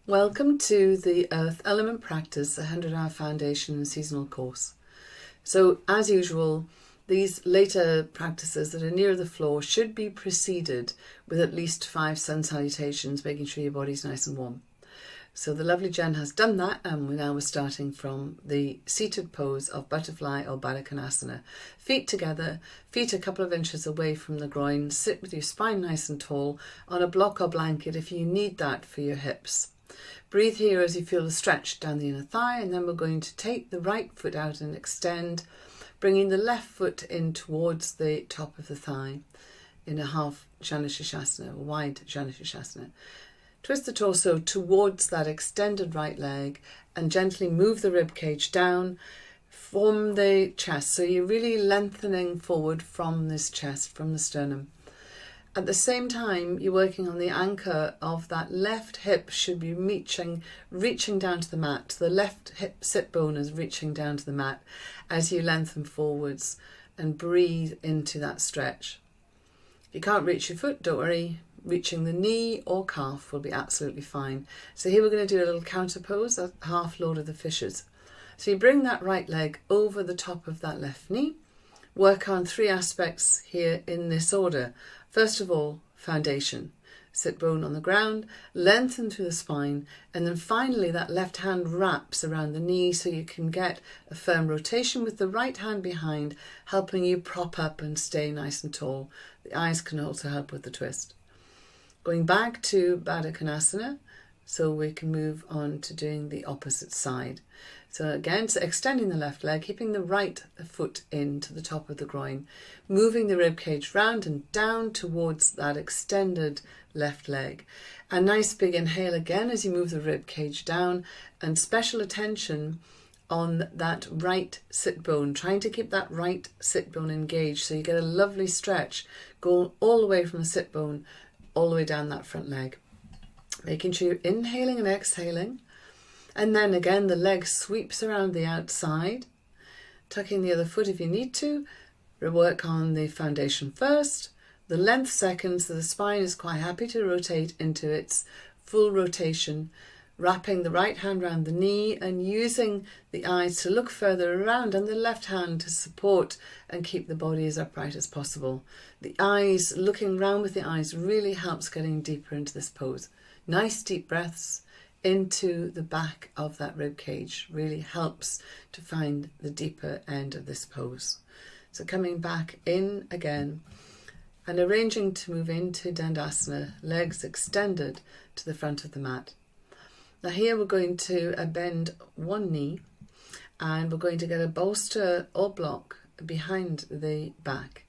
Welcome to the Earth Element Practice 100-hour foundation and seasonal course. So as usual, these later practices that are near the floor should be preceded with at least 5 sun salutations, making sure your body's nice and warm. So the lovely Jen has done that, and we're starting from the seated pose of butterfly or Baddha Konasana. Feet together, feet a couple of inches away from the groin, sit with your spine nice and tall on a block or blanket if you need that for your hips. Breathe here as you feel the stretch down the inner thigh, and then we're going to take the right foot out and extend, bringing the left foot in towards the top of the thigh in a half Janushirshasana, a wide Janushirshasana. Twist the torso towards that extended right leg and gently move the rib cage down, form the chest. So you're really lengthening forward from this chest, from the sternum. At the same time, you're working on the anchor of that left hip should be reaching down to the mat. The left hip sit bone is reaching down to the mat as you lengthen forwards and breathe into that stretch. If you can't reach your foot, don't worry. Reaching the knee or calf will be absolutely fine. So here we're going to do a little counter pose, a half Lord of the Fishes. So you bring that right leg over the top of that left knee. Work on 3 aspects here in this order. First of all, foundation. Sit bone on the ground, lengthen through the spine, and then finally that left hand wraps around the knee so you can get a firm rotation with the right hand behind, helping you prop up and stay nice and tall. The eyes can also help with the twist. Going back to Baddha Konasana, so we can move on to doing the opposite side. So again, so extending the left leg, keeping the right foot in to the top of the groin, moving the rib cage round and down towards that extended left leg. A nice big inhale again as you move the rib cage down, and special attention on that right sit bone, trying to keep that right sit bone engaged so you get a lovely stretch going all the way from the sit bone all the way down that front leg. Making sure you're inhaling and exhaling. And then again, the leg sweeps around the outside, tucking the other foot if you need to. Work on the foundation first, the length second, so the spine is quite happy to rotate into its full rotation, wrapping the right hand around the knee and using the eyes to look further around and the left hand to support and keep the body as upright as possible. The eyes, looking round with the eyes, really helps getting deeper into this pose. Nice deep breaths into the back of that rib cage really helps to find the deeper end of this pose. So coming back in again and arranging to move into Dandasana, legs extended to the front of the mat. Now here we're going to bend one knee and we're going to get a bolster or block behind the back.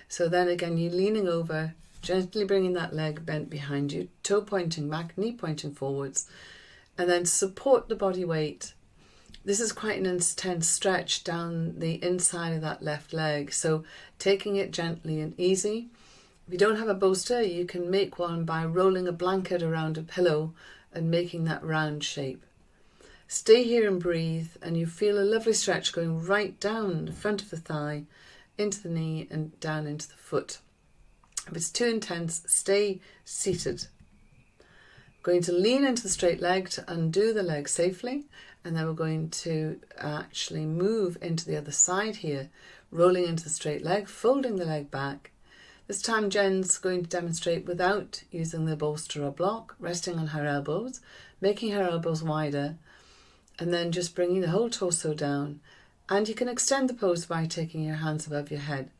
So then again, you're leaning over, gently bringing that leg bent behind you, toe pointing back, knee pointing forwards, and then support the body weight. This is quite an intense stretch down the inside of that left leg, so taking it gently and easy. If you don't have a bolster, you can make one by rolling a blanket around a pillow and making that round shape. Stay here and breathe, and you feel a lovely stretch going right down the front of the thigh, into the knee and down into the foot. If it's too intense, stay seated. Going to lean into the straight leg to undo the leg safely, and then we're going to actually move into the other side here, rolling into the straight leg, folding the leg back. This time Jen's going to demonstrate without using the bolster or block, resting on her elbows, making her elbows wider, and then just bringing the whole torso down. And you can extend the pose by taking your hands above your head.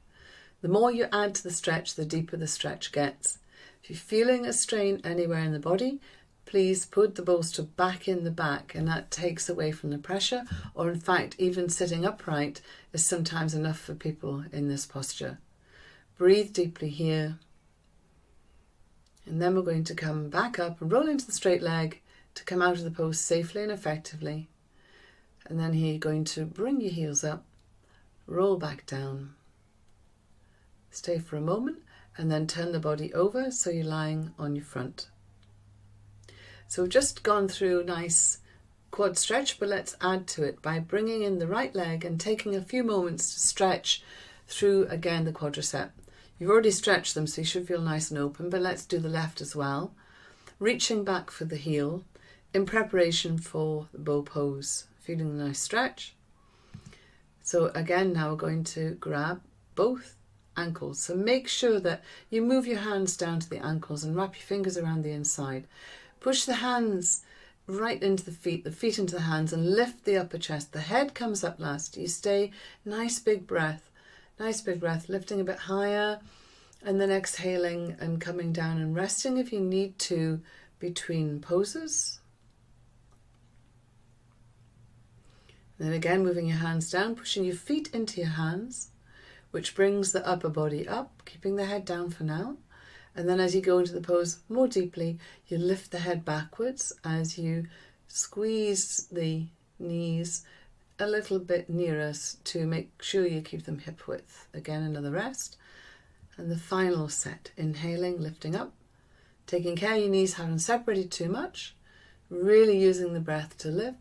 The more you add to the stretch, the deeper the stretch gets. If you're feeling a strain anywhere in the body, please put the bolster back in the back, and that takes away from the pressure, or in fact, even sitting upright is sometimes enough for people in this posture. Breathe deeply here. And then we're going to come back up and roll into the straight leg to come out of the pose safely and effectively. And then here you're going to bring your heels up, roll back down. Stay for a moment and then turn the body over so you're lying on your front. So we've just gone through a nice quad stretch, but let's add to it by bringing in the right leg and taking a few moments to stretch through again the quadricep. You've already stretched them, so you should feel nice and open, but let's do the left as well. Reaching back for the heel, in preparation for the bow pose. Feeling the nice stretch. So again, now we're going to grab both ankles. So make sure that you move your hands down to the ankles and wrap your fingers around the inside. Push the hands right into the feet into the hands, and lift the upper chest. The head comes up last. You stay, nice big breath, lifting a bit higher, and then exhaling and coming down and resting if you need to between poses. Then again, moving your hands down, pushing your feet into your hands, which brings the upper body up, keeping the head down for now. And then as you go into the pose more deeply, you lift the head backwards as you squeeze the knees a little bit nearer to make sure you keep them hip width. Again, another rest. And the final set, inhaling, lifting up, taking care your knees haven't separated too much, really using the breath to lift.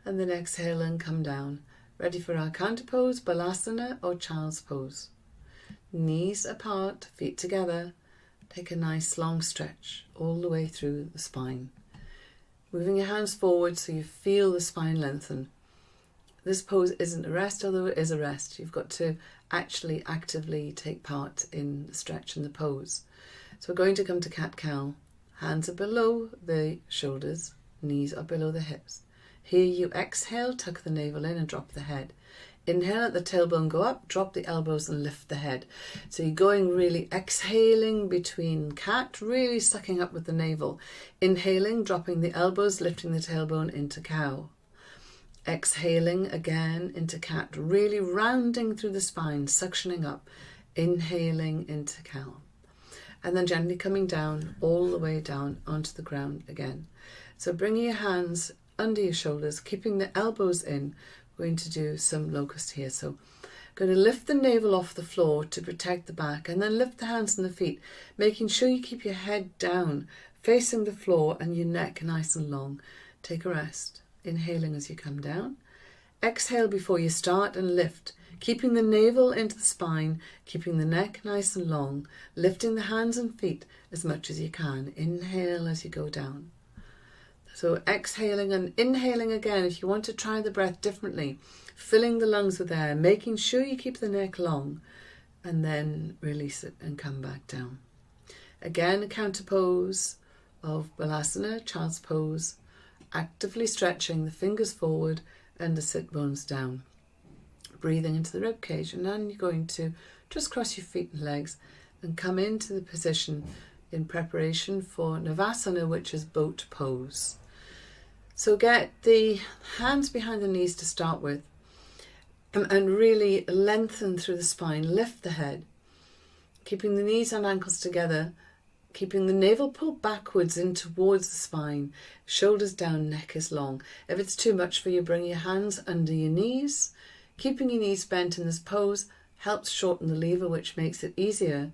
And then exhale and come down. Ready for our counter pose, Balasana or Child's Pose. Knees apart, feet together. Take a nice long stretch all the way through the spine. Moving your hands forward so you feel the spine lengthen. This pose isn't a rest, although it is a rest. You've got to actually actively take part in the stretch and the pose. So we're going to come to cat-cow. Hands are below the shoulders, knees are below the hips. Here you exhale, tuck the navel in and drop the head. Inhale, let the tailbone go up, drop the elbows and lift the head. So you're going really exhaling between cat, really sucking up with the navel. Inhaling, dropping the elbows, lifting the tailbone into cow. Exhaling again into cat, really rounding through the spine, suctioning up. Inhaling into cow. And then gently coming down, all the way down onto the ground again. So bringing your hands under your shoulders, keeping the elbows in. We're going to do some locust here. So going to lift the navel off the floor to protect the back, and then lift the hands and the feet, making sure you keep your head down, facing the floor, and your neck nice and long. Take a rest. Inhaling as you come down. Exhale before you start and lift, keeping the navel into the spine, keeping the neck nice and long, lifting the hands and feet as much as you can. Inhale as you go down. So exhaling and inhaling again if you want to try the breath differently, filling the lungs with air, making sure you keep the neck long, and then release it and come back down. Again, a counter pose of Balasana, Child's Pose, actively stretching the fingers forward and the sit bones down. Breathing into the rib cage, and then you're going to just cross your feet and legs and come into the position in preparation for Navasana, which is boat pose. So get the hands behind the knees to start with, and really lengthen through the spine, lift the head, keeping the knees and ankles together, keeping the navel pulled backwards in towards the spine, shoulders down, neck is long. If it's too much for you, bring your hands under your knees. Keeping your knees bent in this pose helps shorten the lever, which makes it easier.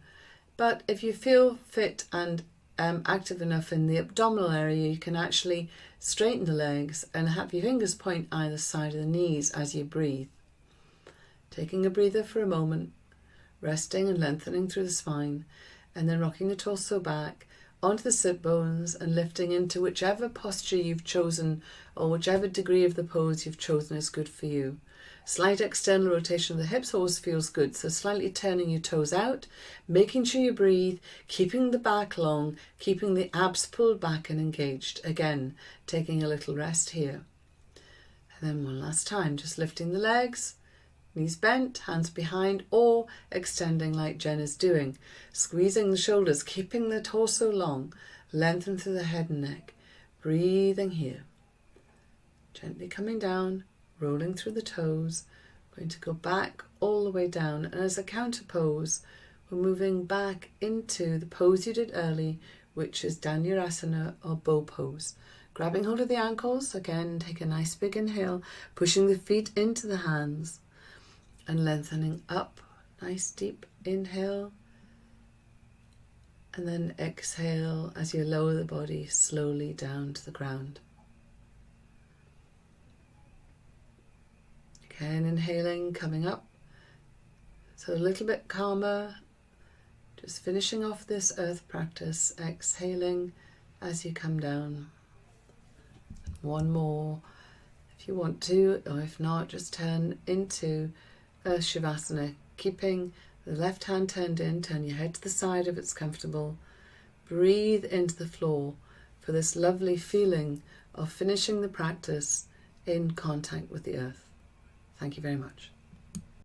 But if you feel fit and active enough in the abdominal area, you can actually straighten the legs and have your fingers point either side of the knees as you breathe. Taking a breather for a moment, resting and lengthening through the spine, and then rocking the torso back onto the sit bones and lifting into whichever posture you've chosen or whichever degree of the pose you've chosen is good for you. Slight external rotation of the hips always feels good, so slightly turning your toes out, making sure you breathe, keeping the back long, keeping the abs pulled back and engaged. Again, taking a little rest here. And then one last time, just lifting the legs, knees bent, hands behind, or extending like Jen is doing. Squeezing the shoulders, keeping the torso long, lengthen through the head and neck. Breathing here. Gently coming down, rolling through the toes. Going to go back all the way down, and as a counter pose, we're moving back into the pose you did early, which is Dhanurasana or bow pose. Grabbing hold of the ankles, again, take a nice big inhale, pushing the feet into the hands and lengthening up. Nice deep inhale, and then exhale as you lower the body slowly down to the ground. Again, inhaling, coming up. So a little bit calmer, just finishing off this earth practice, exhaling as you come down. One more if you want to, or if not, just turn into Earth Shavasana, keeping the left hand turned in. Turn your head to the side if it's comfortable. Breathe into the floor for this lovely feeling of finishing the practice in contact with the earth. Thank you very much.